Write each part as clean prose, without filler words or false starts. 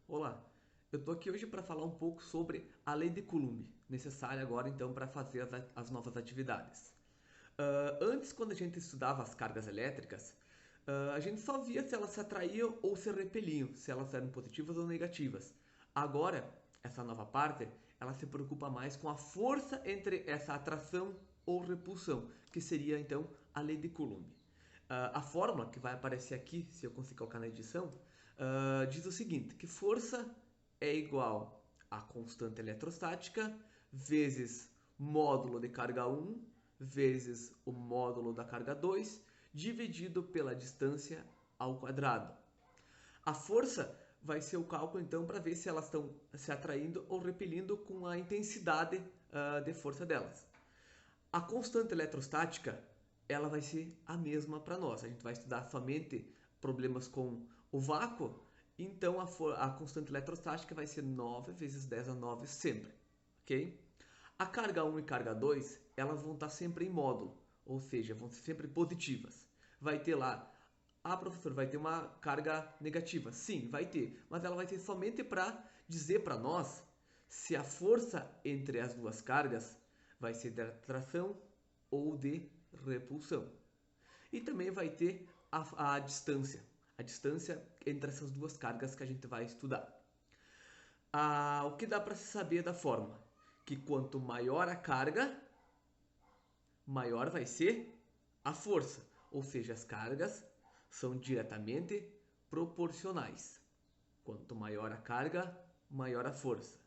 Olá, eu estou aqui hoje para falar um pouco sobre a lei de Coulomb, necessária agora então para fazer as novas atividades. Antes, quando a gente estudava as cargas elétricas, a gente só via se elas se atraíam ou se repeliam, se elas eram positivas ou negativas. Agora, essa nova parte, ela se preocupa mais com a força entre essa atração ou repulsão, que seria então a lei de Coulomb. A fórmula que vai aparecer aqui, se eu conseguir colocar na edição, diz o seguinte, que força é igual a constante eletrostática vezes módulo de carga 1 vezes o módulo da carga 2 dividido pela distância ao quadrado. A força vai ser o cálculo então para ver se elas estão se atraindo ou repelindo com a intensidade de força delas. A constante eletrostática, ela vai ser a mesma para nós. A gente vai estudar somente problemas com o vácuo, então a constante eletrostática vai ser 9 vezes 10 a 9 sempre, ok? A carga 1 e carga 2, elas vão estar sempre em módulo, ou seja, vão ser sempre positivas. Vai ter lá, professor, vai ter uma carga negativa. Sim, vai ter, mas ela vai ter somente para dizer para nós se a força entre as duas cargas vai ser de atração ou de repulsão. E também vai ter a distância entre essas duas cargas que a gente vai estudar. O que dá para se saber da fórmula? Que quanto maior a carga, maior vai ser a força. Ou seja, as cargas são diretamente proporcionais. Quanto maior a carga, maior a força.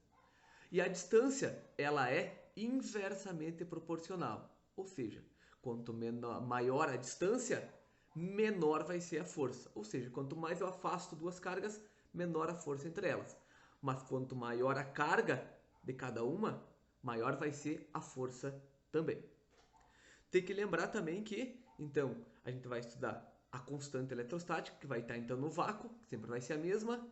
E a distância, ela é inversamente proporcional. Ou seja, quanto maior a distância, menor vai ser a força. Ou seja, quanto mais eu afasto duas cargas, menor a força entre elas. Mas quanto maior a carga de cada uma, maior vai ser a força também. Tem que lembrar também que, então, a gente vai estudar a constante eletrostática, que vai estar então no vácuo, que sempre vai ser a mesma,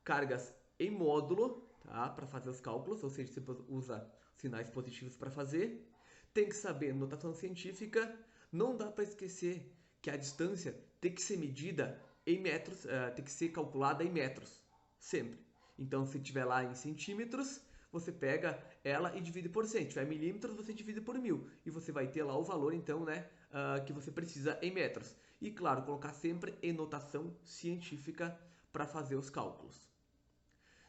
cargas em módulo, tá? Para fazer os cálculos, ou seja, você usa sinais positivos para fazer. Tem que saber notação científica. Não dá para esquecer que a distância tem que ser medida em metros, tem que ser calculada em metros, sempre. Então, se tiver lá em centímetros, você pega ela e divide por 100. Se tiver milímetros, você divide por 1000. E você vai ter lá o valor, então, né, que você precisa em metros. E, claro, colocar sempre em notação científica para fazer os cálculos.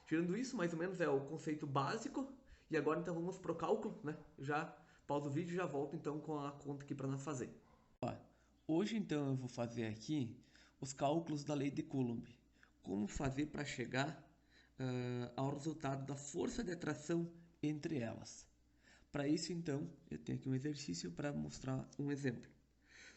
Tirando isso, mais ou menos é o conceito básico. E agora então vamos pro cálculo, né? Eu já pauso o vídeo e já volto então com a conta aqui para nós fazer. Ó, hoje então eu vou fazer aqui os cálculos da lei de Coulomb. Como fazer para chegar ao resultado da força de atração entre elas. Para isso então eu tenho aqui um exercício para mostrar um exemplo.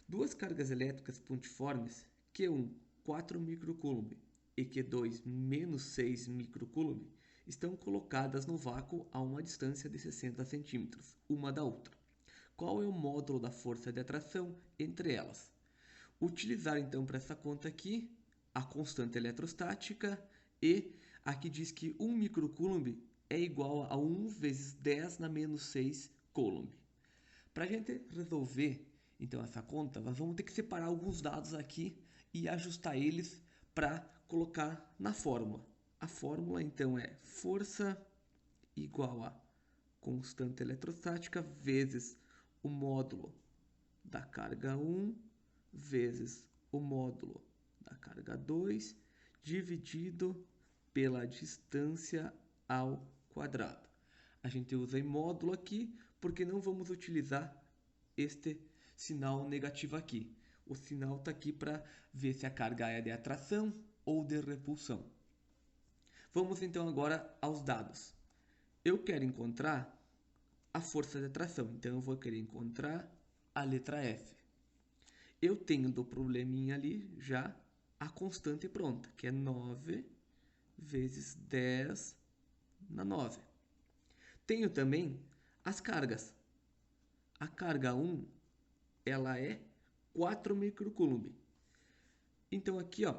Duas cargas elétricas pontiformes, Q1 4 microcoulomb e Q2 menos 6 microcoulomb, estão colocadas no vácuo a uma distância de 60 centímetros, uma da outra. Qual é o módulo da força de atração entre elas? Utilizar então para essa conta aqui a constante eletrostática e aqui diz que 1 microcoulomb é igual a 1 vezes 10 na menos 6 coulomb. Para a gente resolver então essa conta, nós vamos ter que separar alguns dados aqui e ajustar eles para colocar na fórmula. A fórmula então é força igual a constante eletrostática vezes o módulo da carga 1 vezes o módulo da carga 2 dividido pela distância ao quadrado. A gente usa em módulo aqui porque não vamos utilizar este sinal negativo aqui. O sinal está aqui para ver se a carga é de atração ou de repulsão. Vamos então agora aos dados. Eu quero encontrar a força de atração, então eu vou querer encontrar a letra F. Eu tenho do probleminha ali já a constante pronta, que é 9 vezes 10 na 9. Tenho também as cargas. A carga 1, ela é 4 microcoulomb. Então aqui, ó,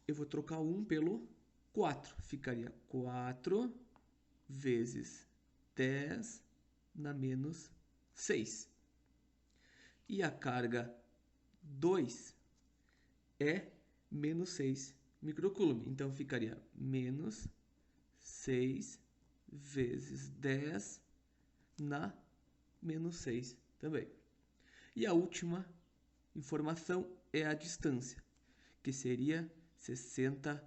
eu vou trocar o 1 pelo 4. Ficaria 4 vezes 10 na menos 6. E a carga 2 é menos 6 microcoulomb. Então ficaria menos 6 vezes 10 na menos 6 também. E a última informação é a distância, que seria 60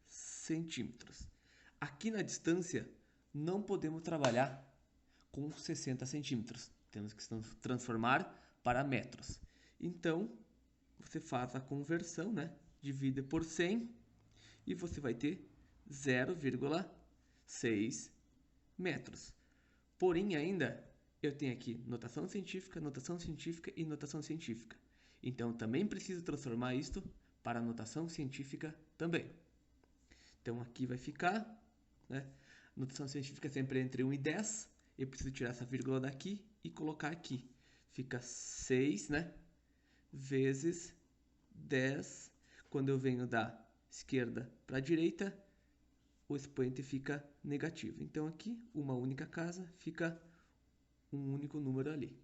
centímetros. Aqui na distância, não podemos trabalhar com 60 centímetros. Temos que transformar para metros. Então, você faz a conversão, né? Divide por 100 e você vai ter 0,6 metros. Porém, ainda, eu tenho aqui notação científica e notação científica. Então, também preciso transformar isto para notação científica também. Então, aqui vai ficar, né? Notação científica sempre entre 1 e 10. Eu preciso tirar essa vírgula daqui e colocar aqui. Fica 6, né? Vezes 10. Quando eu venho da esquerda para a direita, o expoente fica negativo. Então, aqui, uma única casa, fica um único número ali.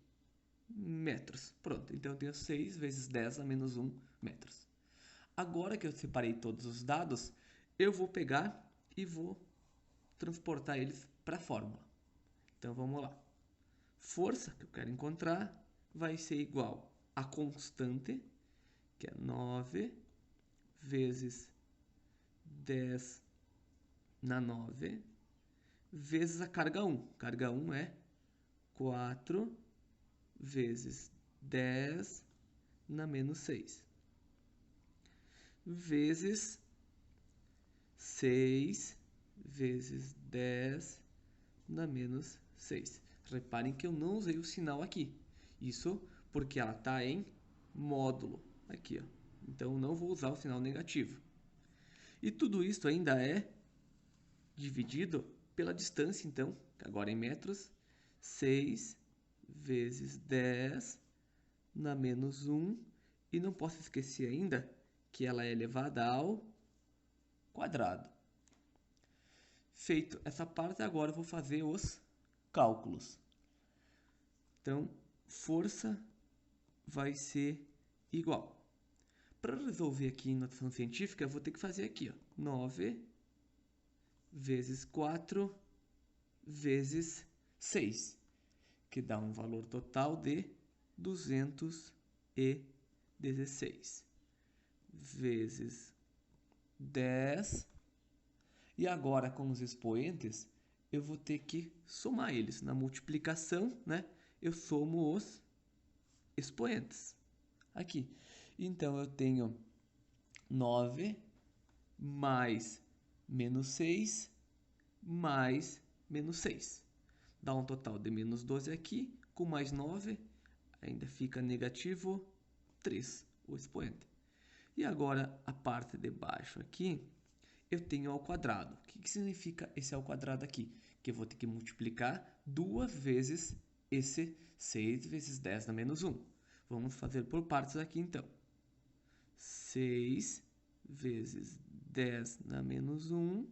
Metros. Pronto. Então, eu tenho 6 vezes 10 a menos 1 metros. Agora que eu separei todos os dados, eu vou pegar e vou transportar eles para a fórmula. Então, vamos lá. Força, que eu quero encontrar, vai ser igual a constante, que é 9 vezes 10 na 9, vezes a carga 1. Carga 1 é 4 vezes 10 na menos 6. Vezes 6 vezes 10 na menos 6. Reparem que eu não usei o sinal aqui. Isso porque ela está em módulo. Aqui, ó. Então, não vou usar o sinal negativo. E tudo isso ainda é dividido pela distância, então, agora em metros, 6 vezes 10 na menos 1. E não posso esquecer ainda que ela é elevada ao quadrado. Feito essa parte, agora eu vou fazer os cálculos. Então, força vai ser igual. Para resolver aqui em notação científica, eu vou ter que fazer aqui, ó, 9 vezes 4 vezes 6, que dá um valor total de 216 vezes 10. E agora, com os expoentes, eu vou ter que somar eles. Na multiplicação, né, eu somo os expoentes. Aqui. Então, eu tenho 9 mais menos 6 mais menos 6. Dá um total de menos 12 aqui, com mais 9, ainda fica negativo 3, o expoente. E agora, a parte de baixo aqui, eu tenho ao quadrado. O que significa esse ao quadrado aqui? Que eu vou ter que multiplicar 2 vezes esse 6 vezes 10 na menos 1. Vamos fazer por partes aqui, então. 6 vezes 10 na menos 1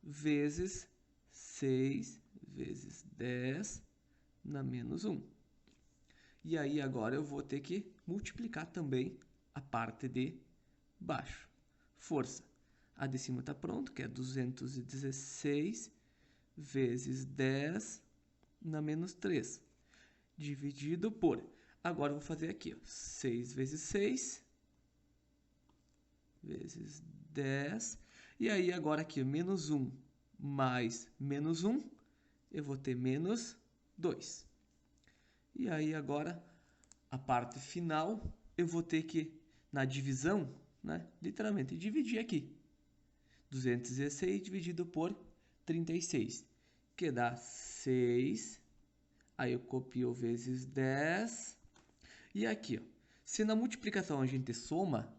vezes 6 vezes 10 na menos 1. E aí agora eu vou ter que multiplicar também a parte de baixo. Força. A de cima está pronto, que é 216 vezes 10 na menos 3. Dividido por... Agora eu vou fazer aqui, ó, 6 vezes 6 vezes 10. E aí agora aqui, menos 1 mais menos 1, eu vou ter menos 2. E aí agora, a parte final, eu vou ter que, na divisão, né, literalmente dividir aqui. 216 dividido por 36, que dá 6. Aí eu copio vezes 10. E aqui, ó, se na multiplicação a gente soma,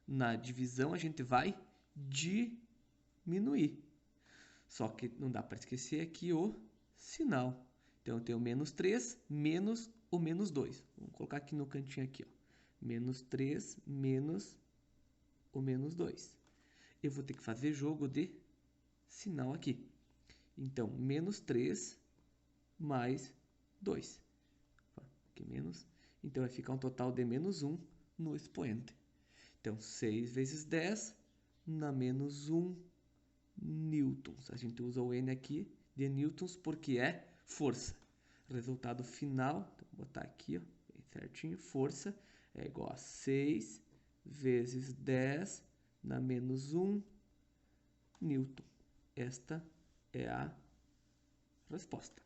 na divisão a gente vai diminuir. Só que não dá para esquecer aqui o sinal. Então, eu tenho menos 3 menos o menos 2. Vamos colocar aqui no cantinho aqui, ó. Menos 3 menos o menos 2. Eu vou ter que fazer jogo de sinal aqui. Então, menos 3 mais 2. Aqui menos. Então, vai ficar um total de menos 1 no expoente. Então, 6 vezes 10 na menos 1 newtons. A gente usa o N aqui de newtons porque é força. Resultado final, então vou botar aqui, ó, bem certinho, força é igual a 6 vezes 10 na menos 1 newton. Esta é a resposta.